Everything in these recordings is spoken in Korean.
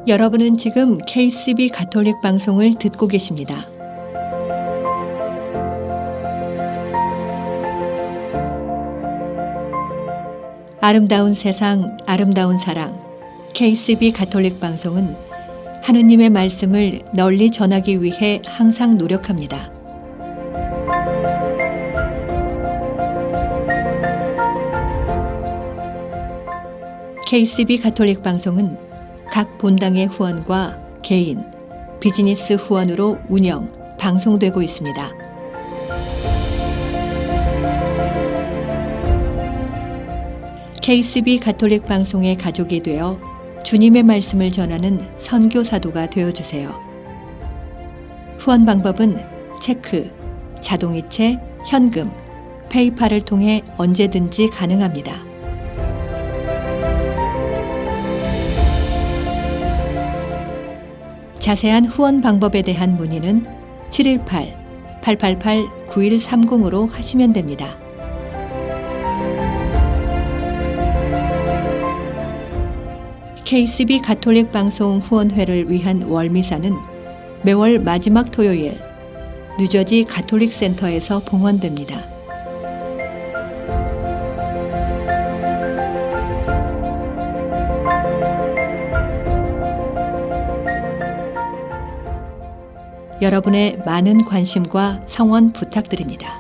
여러분은 지금 KCB 가톨릭 방송을 듣고 계십니다. 아름다운 세상, 아름다운 사랑. KCB 가톨릭 방송은 하느님의 말씀을 널리 전하기 위해 항상 노력합니다. KCB 가톨릭 방송은 각 본당의 후원과 개인, 비즈니스 후원으로 운영, 방송되고 있습니다. KCB 가톨릭 방송의 가족이 되어 주님의 말씀을 전하는 선교사도가 되어주세요. 후원 방법은 체크, 자동이체, 현금, 페이팔을 통해 언제든지 가능합니다. 자세한 후원 방법에 대한 문의는 718-888-9130으로 하시면 됩니다. KCB 가톨릭 방송 후원회를 위한 월미사는 매월 마지막 토요일 뉴저지 가톨릭 센터에서 봉헌됩니다. 여러분의 많은 관심과 성원 부탁드립니다.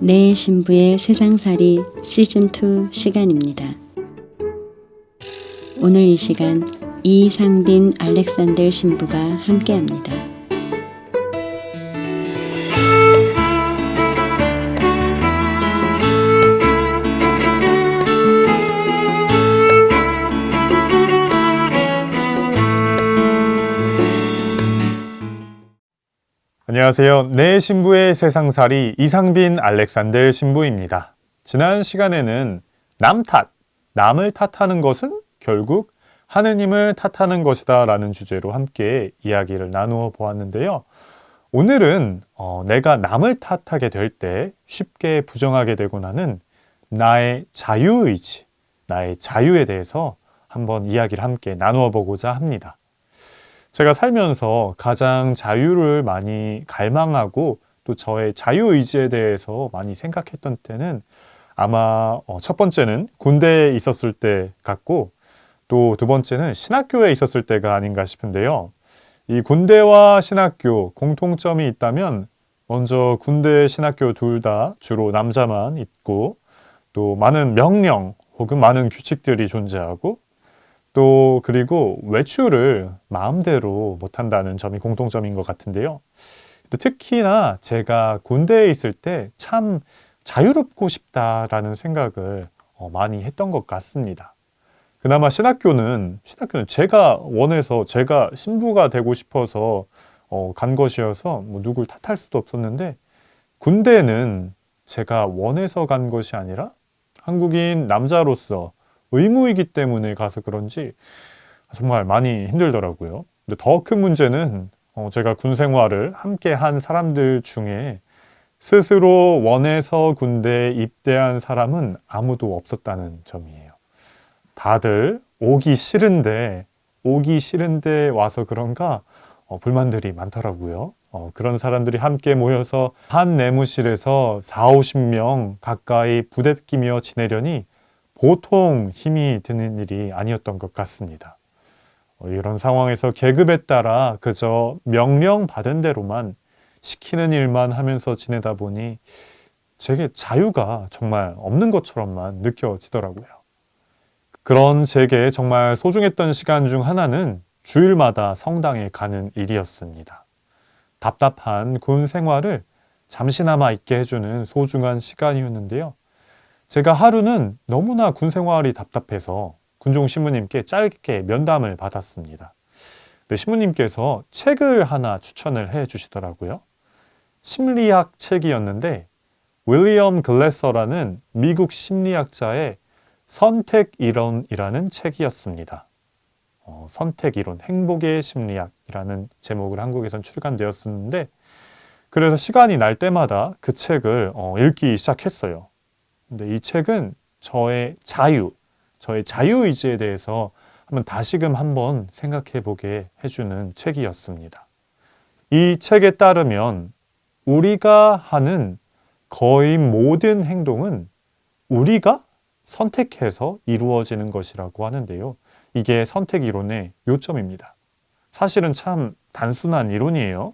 내 신부의 세상살이 시즌2 시간입니다. 오늘 이 시간 이상빈 알렉산더 신부가 함께합니다. 안녕하세요. 내 신부의 세상살이 이상빈 알렉산더 신부입니다. 지난 시간에는 남을 탓하는 것은 결국 하느님을 탓하는 것이다 라는 주제로 함께 이야기를 나누어 보았는데요. 오늘은 내가 남을 탓하게 될 때 쉽게 부정하게 되고 나는 나의 자유의지, 나의 자유에 대해서 한번 이야기를 함께 나누어 보고자 합니다. 제가 살면서 가장 자유를 많이 갈망하고 또 저의 자유의지에 대해서 많이 생각했던 때는 아마 첫 번째는 군대에 있었을 때 같고 또 두 번째는 신학교에 있었을 때가 아닌가 싶은데요. 이 군대와 신학교 공통점이 있다면 먼저 군대, 신학교 둘 다 주로 남자만 있고 또 많은 명령 혹은 많은 규칙들이 존재하고 또 그리고 외출을 마음대로 못한다는 점이 공통점인 것 같은데요. 특히나 제가 군대에 있을 때 참 자유롭고 싶다라는 생각을 많이 했던 것 같습니다. 그나마 신학교는 제가 원해서 제가 신부가 되고 싶어서 간 것이어서 뭐 누굴 탓할 수도 없었는데 군대는 제가 원해서 간 것이 아니라 한국인 남자로서 의무이기 때문에 가서 그런지 정말 많이 힘들더라고요. 근데 더 큰 문제는 제가 군 생활을 함께 한 사람들 중에 스스로 원해서 군대에 입대한 사람은 아무도 없었다는 점이에요. 다들 오기 싫은데 와서 그런가 불만들이 많더라고요. 그런 사람들이 함께 모여서 한 내무실에서 40-50명 가까이 부대끼며 지내려니 보통 힘이 드는 일이 아니었던 것 같습니다. 이런 상황에서 계급에 따라 그저 명령받은 대로만 시키는 일만 하면서 지내다 보니 제게 자유가 정말 없는 것처럼만 느껴지더라고요. 그런 제게 정말 소중했던 시간 중 하나는 주일마다 성당에 가는 일이었습니다. 답답한 군 생활을 잠시나마 잊게 해주는 소중한 시간이었는데요. 제가 하루는 너무나 군 생활이 답답해서 군종 신부님께 짧게 면담을 받았습니다. 네, 신부님께서 책을 하나 추천을 해 주시더라고요. 심리학 책이었는데 윌리엄 글래서라는 미국 심리학자의 선택이론이라는 책이었습니다. 선택이론, 행복의 심리학이라는 제목으로 한국에선 출간되었었는데 그래서 시간이 날 때마다 그 책을 읽기 시작했어요. 근데 이 책은 저의 자유의지에 대해서 다시금 한번 생각해 보게 해주는 책이었습니다. 이 책에 따르면 우리가 하는 거의 모든 행동은 우리가 선택해서 이루어지는 것이라고 하는데요. 이게 선택 이론의 요점입니다. 사실은 참 단순한 이론이에요.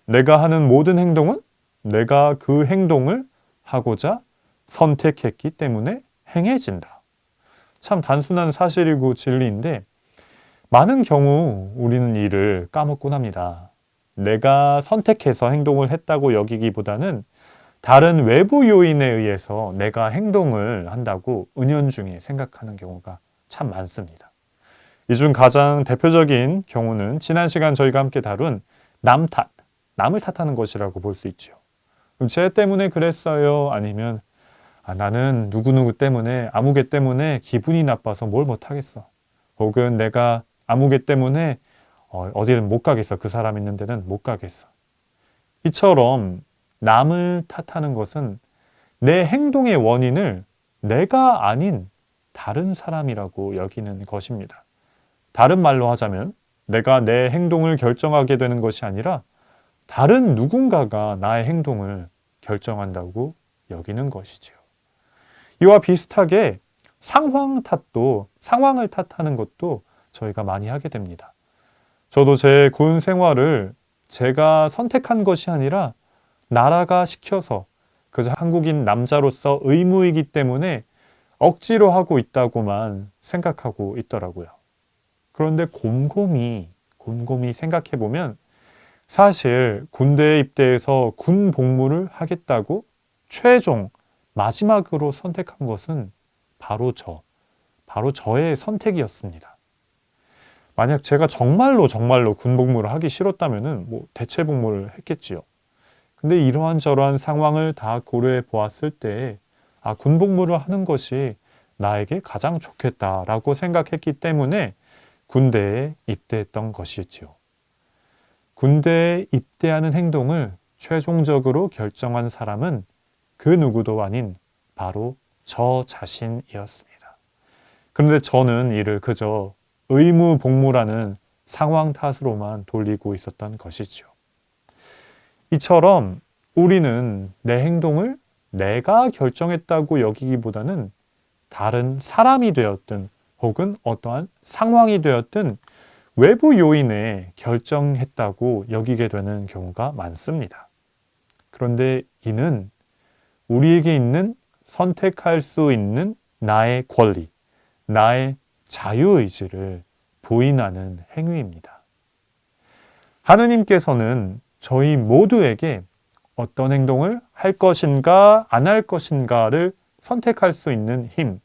내가 하는 모든 행동은 내가 그 행동을 하고자 선택했기 때문에 행해진다. 참 단순한 사실이고 진리인데 많은 경우 우리는 이를 까먹곤 합니다. 내가 선택해서 행동을 했다고 여기기보다는 다른 외부 요인에 의해서 내가 행동을 한다고 은연중에 생각하는 경우가 참 많습니다. 이 중 가장 대표적인 경우는 지난 시간 저희가 함께 다룬 남 탓, 남을 탓하는 것이라고 볼 수 있죠. 그럼 쟤 때문에 그랬어요? 아니면 나는 누구누구 때문에 아무개 때문에 기분이 나빠서 뭘 못하겠어. 혹은 내가 아무개 때문에 어디는 못 가겠어. 그 사람 있는 데는 못 가겠어. 이처럼 남을 탓하는 것은 내 행동의 원인을 내가 아닌 다른 사람이라고 여기는 것입니다. 다른 말로 하자면 내가 내 행동을 결정하게 되는 것이 아니라 다른 누군가가 나의 행동을 결정한다고 여기는 것이죠. 이와 비슷하게 상황을 탓하는 것도 저희가 많이 하게 됩니다. 저도 제 군 생활을 제가 선택한 것이 아니라 나라가 시켜서 그저 한국인 남자로서 의무이기 때문에 억지로 하고 있다고만 생각하고 있더라고요. 그런데 곰곰이 생각해보면 사실 군대에 입대해서 군 복무를 하겠다고 최종 마지막으로 선택한 것은 바로 저의 선택이었습니다. 만약 제가 정말로 군 복무를 하기 싫었다면 대체 복무를 했겠지요. 근데 이러한 상황을 다 고려해 보았을 때 군 복무를 하는 것이 나에게 가장 좋겠다라고 생각했기 때문에 군대에 입대했던 것이지요. 군대에 입대하는 행동을 최종적으로 결정한 사람은 그 누구도 아닌 바로 저 자신이었습니다. 그런데 저는 이를 그저 의무 복무라는 상황 탓으로만 돌리고 있었던 것이죠. 이처럼 우리는 내 행동을 내가 결정했다고 여기기보다는 다른 사람이 되었든 혹은 어떠한 상황이 되었든 외부 요인에 결정했다고 여기게 되는 경우가 많습니다. 그런데 이는 우리에게 있는 선택할 수 있는 나의 권리, 나의 자유의지를 부인하는 행위입니다. 하느님께서는 저희 모두에게 어떤 행동을 할 것인가 안 할 것인가를 선택할 수 있는 힘,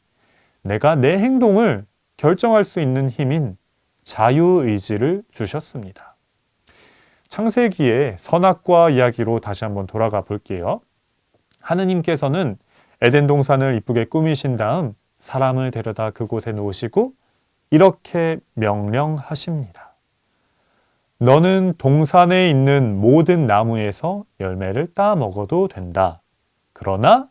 내가 내 행동을 결정할 수 있는 힘인 자유의지를 주셨습니다. 창세기의 선악과 이야기로 다시 한번 돌아가 볼게요. 하느님께서는 에덴 동산을 이쁘게 꾸미신 다음 사람을 데려다 그곳에 놓으시고 이렇게 명령하십니다. 너는 동산에 있는 모든 나무에서 열매를 따 먹어도 된다. 그러나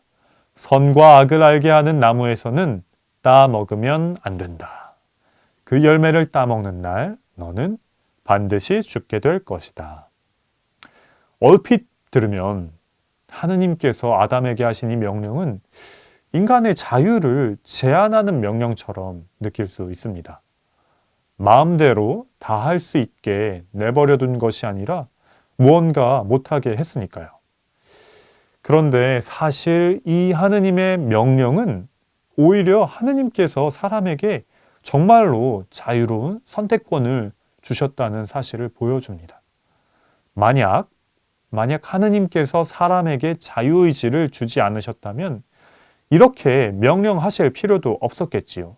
선과 악을 알게 하는 나무에서는 따 먹으면 안 된다. 그 열매를 따 먹는 날 너는 반드시 죽게 될 것이다. 얼핏 들으면 하느님께서 아담에게 하신 이 명령은 인간의 자유를 제한하는 명령처럼 느낄 수 있습니다. 마음대로 다 할 수 있게 내버려 둔 것이 아니라 무언가 못하게 했으니까요. 그런데 사실 이 하느님의 명령은 오히려 하느님께서 사람에게 정말로 자유로운 선택권을 주셨다는 사실을 보여줍니다. 만약 하느님께서 사람에게 자유의지를 주지 않으셨다면 이렇게 명령하실 필요도 없었겠지요.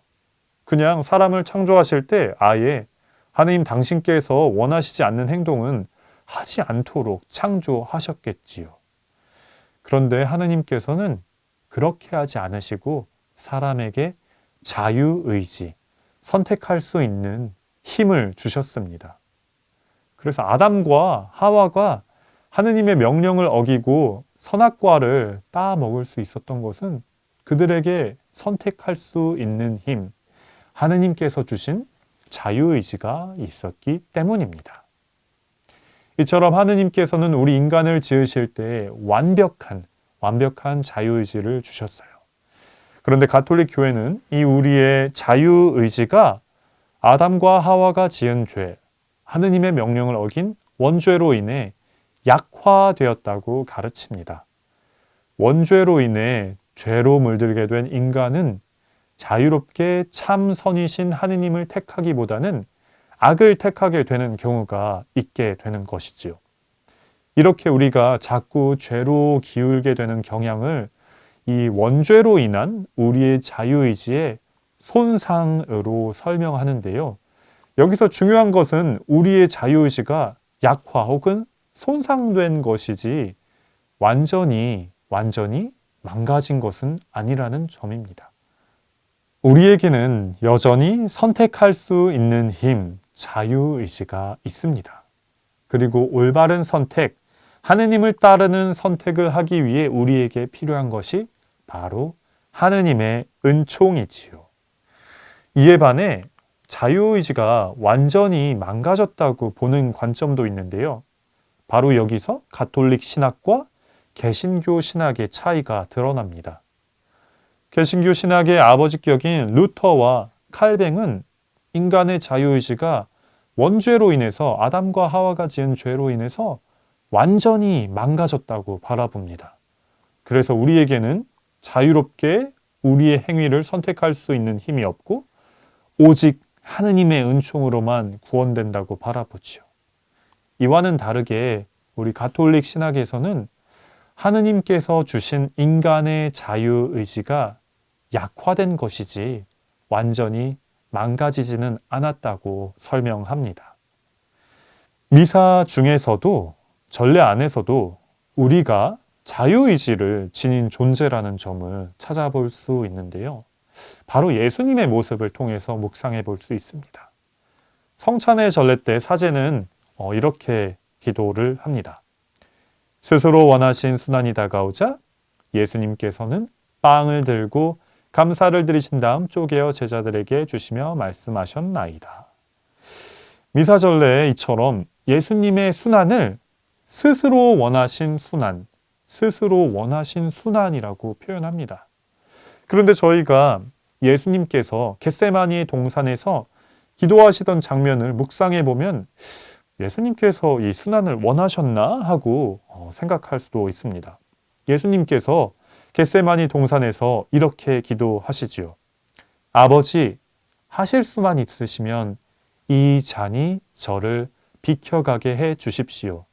그냥 사람을 창조하실 때 아예 하느님 당신께서 원하시지 않는 행동은 하지 않도록 창조하셨겠지요. 그런데 하느님께서는 그렇게 하지 않으시고 사람에게 자유의지, 선택할 수 있는 힘을 주셨습니다. 그래서 아담과 하와가 하느님의 명령을 어기고 선악과를 따먹을 수 있었던 것은 그들에게 선택할 수 있는 힘, 하느님께서 주신 자유의지가 있었기 때문입니다. 이처럼 하느님께서는 우리 인간을 지으실 때 완벽한 자유의지를 주셨어요. 그런데 가톨릭 교회는 이 우리의 자유의지가 아담과 하와가 지은 죄, 하느님의 명령을 어긴 원죄로 인해 약화되었다고 가르칩니다. 원죄로 인해 죄로 물들게 된 인간은 자유롭게 참 선이신 하느님을 택하기보다는 악을 택하게 되는 경우가 있게 되는 것이지요. 이렇게 우리가 자꾸 죄로 기울게 되는 경향을 이 원죄로 인한 우리의 자유의지의 손상으로 설명하는데요. 여기서 중요한 것은 우리의 자유의지가 약화 혹은 손상된 것이지 완전히 망가진 것은 아니라는 점입니다. 우리에게는 여전히 선택할 수 있는 힘, 자유의지가 있습니다. 그리고 올바른 선택, 하느님을 따르는 선택을 하기 위해 우리에게 필요한 것이 바로 하느님의 은총이지요. 이에 반해 자유의지가 완전히 망가졌다고 보는 관점도 있는데요. 바로 여기서 가톨릭 신학과 개신교 신학의 차이가 드러납니다. 개신교 신학의 아버지격인 루터와 칼뱅은 인간의 자유의지가 원죄로 인해서 아담과 하와가 지은 죄로 인해서 완전히 망가졌다고 바라봅니다. 그래서 우리에게는 자유롭게 우리의 행위를 선택할 수 있는 힘이 없고 오직 하느님의 은총으로만 구원된다고 바라보지요. 이와는 다르게 우리 가톨릭 신학에서는 하느님께서 주신 인간의 자유의지가 약화된 것이지 완전히 망가지지는 않았다고 설명합니다. 미사 중에서도 전례 안에서도 우리가 자유의지를 지닌 존재라는 점을 찾아볼 수 있는데요. 바로 예수님의 모습을 통해서 묵상해 볼 수 있습니다. 성찬의 전례 때 사제는 이렇게 기도를 합니다. 스스로 원하신 순환이 다가오자 예수님께서는 빵을 들고 감사를 드리신 다음 쪼개어 제자들에게 주시며 말씀하셨나이다. 미사 전례에 이처럼 예수님의 순환을 스스로 원하신 순환이라고 표현합니다. 그런데 저희가 예수님께서 겟세마니의 동산에서 기도하시던 장면을 묵상해 보면 예수님께서 이 순환을 원하셨나 하고 생각할 수도 있습니다. 예수님께서 겟세마니 동산에서 이렇게 기도하시지요. 아버지, 하실 수만 있으시면 이 잔이 저를 비켜가게 해 주십시오.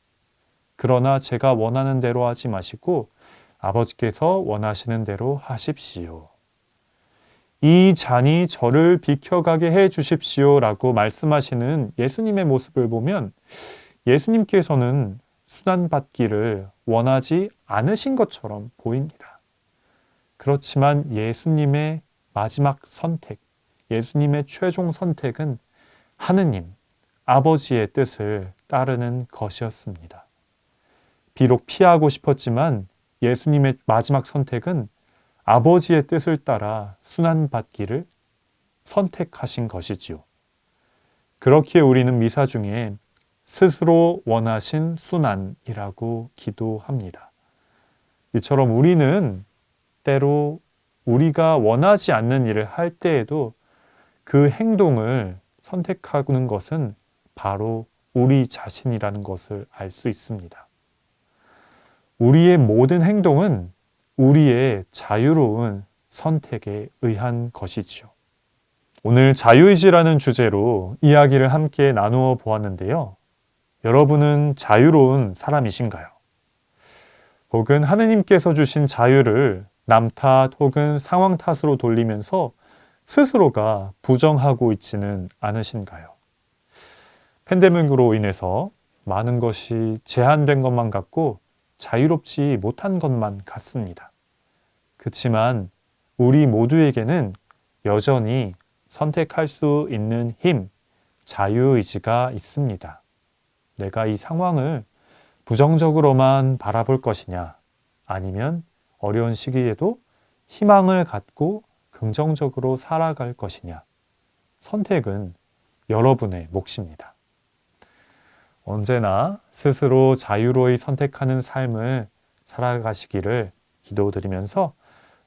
그러나 제가 원하는 대로 하지 마시고 아버지께서 원하시는 대로 하십시오. 이 잔이 저를 비켜가게 해 주십시오라고 말씀하시는 예수님의 모습을 보면 예수님께서는 순환받기를 원하지 않으신 것처럼 보입니다. 그렇지만 예수님의 마지막 선택, 예수님의 최종 선택은 하느님, 아버지의 뜻을 따르는 것이었습니다. 비록 피하고 싶었지만 예수님의 마지막 선택은 아버지의 뜻을 따라 순환받기를 선택하신 것이지요. 그렇기에 우리는 미사 중에 스스로 원하신 순환이라고 기도합니다. 이처럼 우리는 때로 우리가 원하지 않는 일을 할 때에도 그 행동을 선택하는 것은 바로 우리 자신이라는 것을 알 수 있습니다. 우리의 모든 행동은 우리의 자유로운 선택에 의한 것이지요. 오늘 자유의지라는 주제로 이야기를 함께 나누어 보았는데요. 여러분은 자유로운 사람이신가요? 혹은 하느님께서 주신 자유를 남 탓 혹은 상황 탓으로 돌리면서 스스로가 부정하고 있지는 않으신가요? 팬데믹으로 인해서 많은 것이 제한된 것만 같고 자유롭지 못한 것만 같습니다. 그렇지만 우리 모두에게는 여전히 선택할 수 있는 힘, 자유의지가 있습니다. 내가 이 상황을 부정적으로만 바라볼 것이냐, 아니면 어려운 시기에도 희망을 갖고 긍정적으로 살아갈 것이냐. 선택은 여러분의 몫입니다. 언제나 스스로 자유로이 선택하는 삶을 살아가시기를 기도드리면서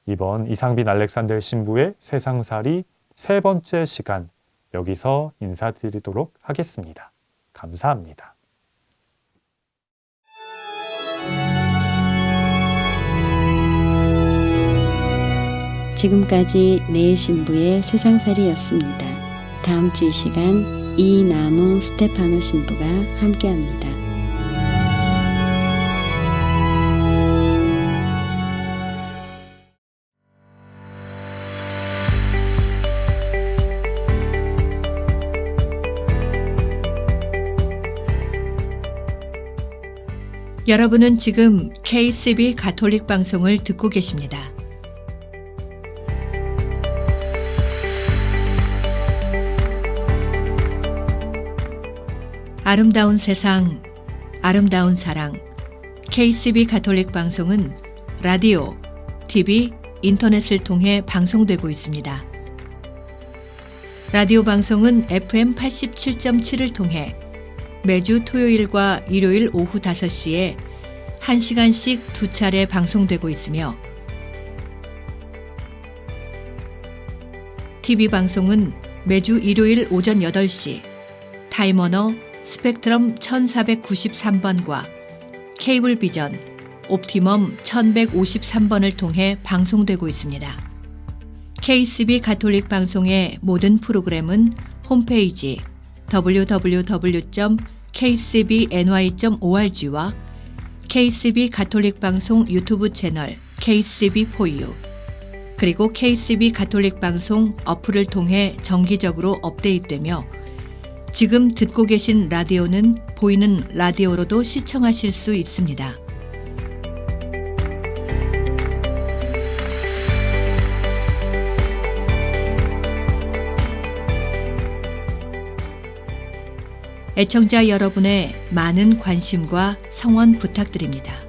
이번 이상빈 알렉산더 신부의 세상살이 3번째 시간 여기서 인사드리도록 하겠습니다. 감사합니다. 지금까지 내 신부의 세상살이였습니다. 다음 주 이 시간 이남웅 스테파노 신부가 함께합니다. 여러분은 지금 KCB 가톨릭 방송을 듣고 계십니다. 아름다운 세상, 아름다운 사랑. KCB 가톨릭 방송은 라디오, TV, 인터넷을 통해 방송되고 있습니다. 라디오 방송은 FM 87.7을 통해 매주 토요일과 일요일 오후 5시에 1시간씩 2차례 방송되고 있으며 TV 방송은 매주 일요일 오전 8시 타임워너 스펙트럼 1493번과 케이블 비전 옵티멈 1153번을 통해 방송되고 있습니다. KCB 가톨릭 방송의 모든 프로그램은 홈페이지 www.kcbny.org와 KCB 가톨릭 방송 유튜브 채널 KCB4U 그리고 KCB 가톨릭 방송 어플을 통해 정기적으로 업데이트되며 지금 듣고 계신 라디오는 보이는 라디오로도 시청하실 수 있습니다. 애청자 여러분의 많은 관심과 성원 부탁드립니다.